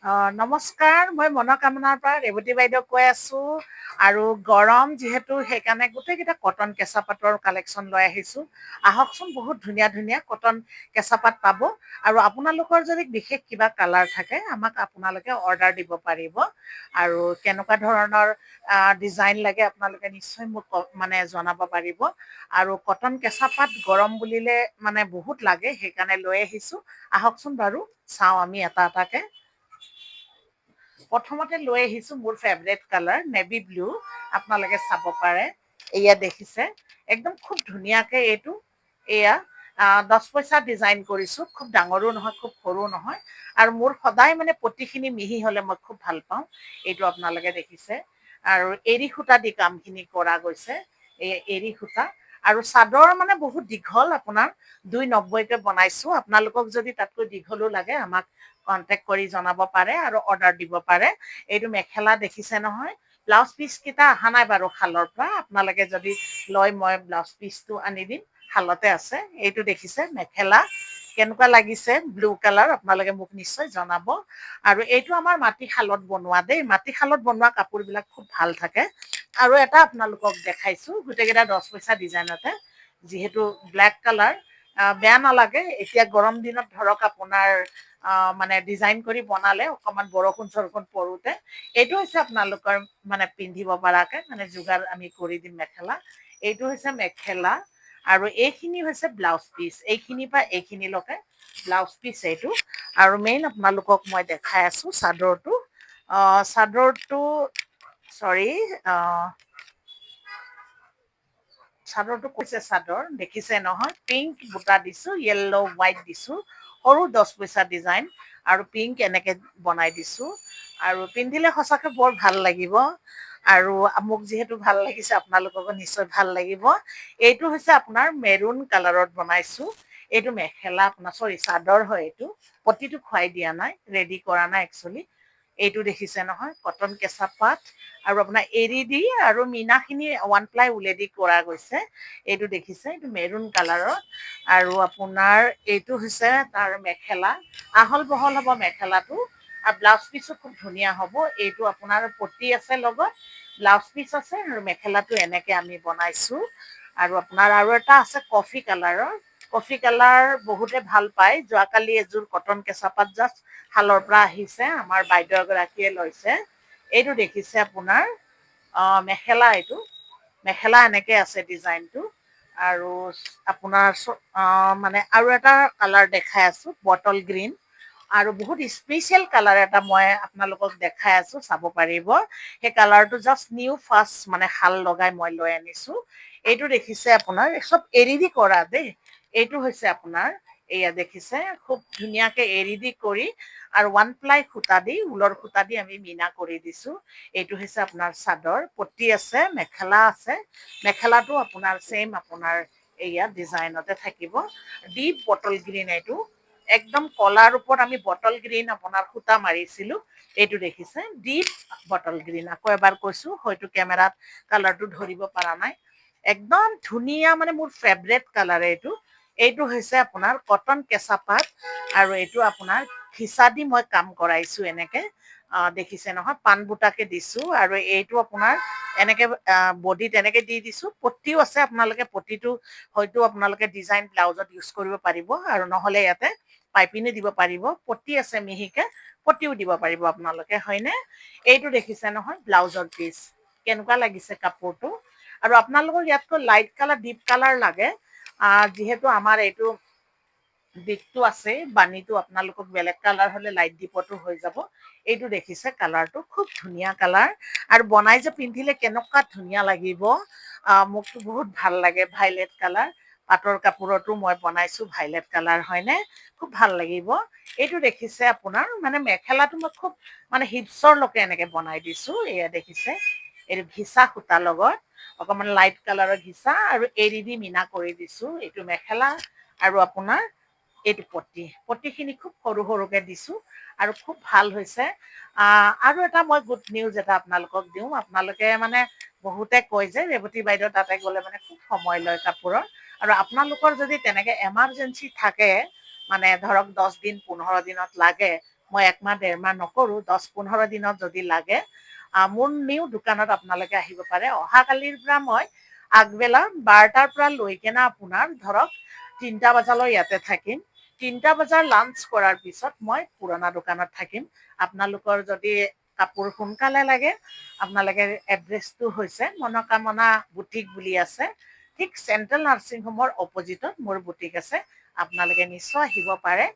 নমস্কাৰ, মই মনোকামনাৰ পৰা ৰেৱতী বাইদেউ কৈ আছোঁ আৰু গৰম যিহেতু সেইকাৰণে গোটেইকেইটা কটন কেঁচা পাতৰ কালেকশ্যন লৈ আহিছোঁ। আহকচোন, বহুত ধুনীয়া ধুনীয়া কটন কেঁচা পাত পাব আৰু আপোনালোকৰ যদি বিশেষ কিবা কালাৰ থাকে আমাক আপোনালোকে অৰ্ডাৰ দিব পাৰিব আৰু কেনেকুৱা ধৰণৰ ডিজাইন লাগে আপোনালোকে নিশ্চয় মোক মানে জনাব পাৰিব আৰু কটন কেঁচা পাত গৰম বুলিলে মানে বহুত লাগে, সেইকাৰণে লৈ আহিছোঁ। আহকচোন বাৰু চাওঁ আমি এটা এটাকে। প্ৰথমতে লৈ আহিছো মোৰ ফেভৰেট কালাৰ নেভি ব্লু, আপোনালোকে চাব পাৰে। এয়া দেখিছে একদম খুব ধুনীয়াকে এইটো এয়া 10 পইচা ডিজাইন কৰিছো, খুব ডাঙৰো নহয় খুব সৰু নহয় আৰু মোৰ সদায় মানে পতিখিনি মিহি হলে মই খুব ভাল পাওঁ। এইটো আপোনালোকে দেখিছে আৰু এৰী সূতা দি কামখিনি কৰা গৈছে। এই এৰী সূতা আৰু চাদৰ মানে বহুত দীঘল, আপোনাৰ 290কে বনাইছো। আপোনালোকক যদি তাতকৈ দীঘলো লাগে আমাক কন্টেক্ট কৰি জনাব পাৰে আৰু অৰ্ডাৰ দিব পাৰে। এইটো মেখেলা দেখিছে নহয়, ব্লাউজ পিচ কেইটা অহা নাই বাৰু শালৰ পৰা, আপোনালোকে যদি লয় মই ব্লাউজ পিচটো আনি দিম, শালতে আছে। এইটো দেখিছে মেখেলা, কেনেকুৱা লাগিছে ব্লু কালাৰ, আপোনালোকে মোক নিশ্চয় জনাব। আৰু এইটো আমাৰ মাটিশালত বনোৱা দেই, মাটিশালত বনোৱা কাপোৰ বিলাক খুব ভাল থাকে। আৰু এটা আপোনালোকক দেখাইছো, গোটেইকেইটা 10 পইচা ডিজাইনতে, যিহেতু ব্লেক কালাৰ বেয়া নালাগে। এতিয়া গৰম দিনত ধৰক আপোনাৰ মানে ডিজাইন কৰি বনালে অকমান বৰষুণ চৰষুণ পৰোতে এইটো হৈছে আপোনালোকৰ মানে পিন্ধিব পৰাকে মানে যোগাৰ আমি কৰি দিম মেখেলা। এইটো হৈছে মেখেলা আৰু এইখিনি হৈছে ব্লাউজ পিচ, এইখিনিৰ পৰা এইখিনিলৈকে ব্লাউজ পিচ এইটো। আৰু মেইন আপোনালোকক মই দেখাই আছো চাদৰটো। চাদৰটো চৰি চাদৰটো কৈছে, চাদৰ দেখিছে নহয়, পিংক বুটা দিছো, য়েল্লো হোৱাইট দিছো, সৰু 10 পইচা ডিজাইন আৰু পিংক এনেকে বনাই দিছো আৰু পিন্ধিলে সঁচাকে বৰ ভাল লাগিব। আৰু মোক যিহেতু ভাল লাগিছে আপোনালোককো নিশ্চয় ভাল লাগিব। এইটো হৈছে আপোনাৰ মেৰুন কালাৰত বনাইছো। এইটো মেখেলা আপোনাৰ চৰি চাদৰ হয়, এইটো পতিটো খুৱাই দিয়া নাই, ৰেডি কৰা নাই একচুৱেলি। এইটো দেখিছে নহয় কটন কেঁচা পাত আৰু আপোনাৰ এৰি দি আৰু মীনা খিনি 1 প্লাই উলেদি কৰা গৈছে। এইটো দেখিছে, এইটো মেৰুন কালাৰৰ আৰু আপোনাৰ এইটো হৈছে তাৰ মেখেলা। আহল বহল হব মেখেলাটো আৰু ব্লাউজ পিচো খুব ধুনীয়া হব। এইটো আপোনাৰ পতি আছে লগত, ব্লাউজ পিচ আছে আৰু মেখেলাটো এনেকে আমি বনাইছো। আৰু আপোনাৰ আৰু এটা আছে কফি কালাৰৰ, কফি কালাৰ বহুতে ভাল পায়। যোৱাকালি এযোৰ কটন কেঁচা পাত জাষ্ট শালৰ পৰা আহিছে, আমাৰ বাইদেউ এগৰাকীয়ে লৈছে। এইটো দেখিছে আপোনাৰ মেখেলা, এইটো মেখেলা এনেকে আছে ডিজাইনটো। আৰু আপোনাৰ মানে আৰু এটা কালাৰ দেখাই আছো বটল গ্ৰীণ আৰু বহুত স্পেচিয়েল কালাৰ এটা মই আপোনালোকক দেখাই আছো, চাব পাৰিব। সেই কালাৰটো জাষ্ট নিউ ফাৰ্ষ্ট মানে শাল লগাই মই লৈ আনিছো। এইটো দেখিছে আপোনাৰ চব এৰি দি কৰা দেই। এইটো হৈছে আপোনাৰ এয়া দেখিছে খুব ধুনীয়াকে এৰি দি কৰি আৰু 1 প্লাই সূতা দি, ঊলৰ সূতা দি আমি মীনা কৰি দিছো। এইটো হৈছে আপোনাৰ চাদৰ, পতি আছে, মেখেলা আছে। মেখেলাটো আপোনাৰ ছেম আপোনাৰ এইয়া ডিজাইনতে থাকিব, ডিপ বটল গ্ৰীণ। এইটো একদম কলাৰ ওপৰত আমি বটল গ্ৰীণ আপোনাৰ সূতা মাৰিছিলো। এইটো দেখিছে ডিপ বটল গ্ৰীণ, আকৌ এবাৰ কৈছো হয়তো কেমেৰাত কালাৰটো ধৰিব পৰা নাই। একদম ধুনীয়া মানে মোৰ ফেভৰেট কালাৰ এইটো। এইটো হৈছে আপোনাৰ কটন কেঁচা পাত আৰু এইটো আপোনাৰ ফিচা দি মই কাম কৰাইছো এনেকে। দেখিছে নহয় পাণ বুটাকে দিছো আৰু এইটো আপোনাৰ এনেকে বডিত এনেকে দি দিছো। পটিও আছে, আপোনালোকে পটিটো হয়তো আপোনালোকে ডিজাইন ব্লাউজত ইউজ কৰিব পাৰিব আৰু নহলে ইয়াতে পাইপিনে দিব পাৰিব। পটি আছে মিহিকে, পটিও দিব পাৰিব আপোনালোকে, হয়নে? এইটো দেখিছে নহয় ব্লাউজৰ পিচ, কেনেকুৱা লাগিছে কাপোৰটো। আৰু আপোনালোকৰ ইয়াতকৈ লাইট কালাৰ ডিপ কালাৰ লাগে, যিহেতু আমাৰ এইটো দিশটো আছে বানীটো, আপোনালোকক বেলেগ কালাৰ হলে লাইট ডিপতো হৈ যাব। এইটো দেখিছে কালাৰটো খুব ধুনীয়া কালাৰ আৰু বনাই যে পিন্ধিলে কেনেকুৱা ধুনীয়া লাগিব। মোকতো বহুত ভাল লাগে ভাইলেট কালাৰ, পাটৰ কাপোৰতো মই বনাইছো ভাইলেট কালাৰ, হয়নে? খুব ভাল লাগিব। এইটো দেখিছে আপোনাৰ মানে মেখেলাটো মই খুব মানে হিপচৰলৈকে এনেকে বনাই দিছো। এয়া দেখিছে এইটো ঘিচা সূতাৰ লগত অকমান লাইট কালাৰৰ ঘিচা আৰু এৰি দি মীনা কৰি দিছো। এইটো মেখেলা আৰু আপোনাৰ এইটো পটি খিনি খুব সৰু সৰুকে দিছো আৰু খুব ভাল হৈছে। আৰু এটা মই গুড নিউজ এটা আপোনালোকক দিওঁ। আপোনালোকে মানে বহুতে কয় যে ৰেৱতী বাইদেউ তাতে গ'লে মানে খুব সময় লয় কাপোৰৰ, আৰু আপোনালোকৰ যদি তেনেকে এমাৰ্জেঞ্চি থাকে মানে ধৰক 10 দিন 15 দিনত লাগে, মই 1 মাহ 1.5 মাহ নকৰোঁ, 10-15 দিনত যদি লাগে মোৰ নিউ দোকানত আপোনালোকে আহিব পাৰে। অহাকালিৰ পৰা মই আগবেলা 12টাৰ পৰা লৈ কেনে আপোনাৰ ধৰক 3টা বজালৈ ইয়াতে থাকিম। 3টা বজাৰ লাঞ্চ কৰাৰ পিছত মই পুৰণা দোকানত থাকিম। আপোনালোকৰ যদি কাপোৰ সোনকালে লাগে, আপোনালোকে এড্ৰেছটো হৈছে মনোকামনা বুটিক বুলি আছে। ঠিক চেণ্ট্ৰেল নাৰ্ছিং হোমৰ অপজিটত মোৰ বুটিক আছে। আপোনালোকে নিশ্চয় আহিব পাৰে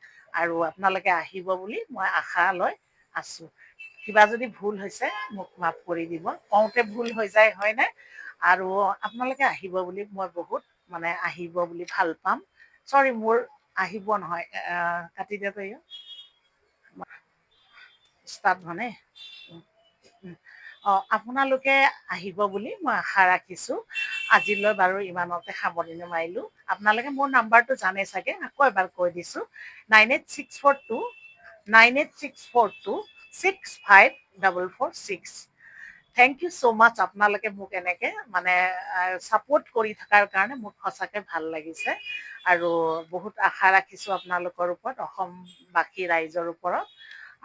আৰু আপোনালোকে আহিব বুলি মই আশা লৈ আছোঁ। কিবা যদি ভুল হৈছে মোক মাফ কৰি দিব। কওঁতে ভুল হৈ যায় হয়নে? আৰু আপোনালোকে আহিব বুলি মই বহুত আহিব বুলি ভাল পাম। চৰি মোৰ আহিব নহয়, কাটি দিয়ক এইটো। ষ্টাৰ্ট মানে আপোনালোকে আহিব বুলি মই আশা ৰাখিছোঁ। আজিলৈ বাৰু ইমানতে সামৰণি মাৰিলোঁ। আপোনালোকে মোৰ নাম্বাৰটো জানে চাগে, আকৌ এবাৰ কৈ দিছোঁ 9864265446। থেংক ইউ ছ' মাছ। আপোনালোকে মোক এনেকে ছাপোৰ্ট কৰি থকাৰ কাৰণে মোক সঁচাকে ভাল লাগিছে আৰু বহুত আশা ৰাখিছোঁ আপোনালোকৰ ওপৰত, অসমবাসী ৰাইজৰ ওপৰত।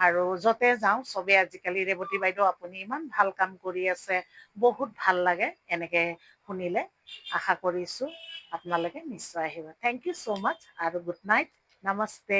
আৰু য'তে যাওঁ চবে আজিকালি ৰেৱতী বাইদেউ আপুনি ইমান ভাল কাম কৰি আছে, বহুত ভাল লাগে এনেকে শুনিলে। আশা কৰিছোঁ আপোনালোকে নিশ্চয় আহিব। থেংক ইউ ছ' মাছ আৰু গুড নাইট, নমস্তে।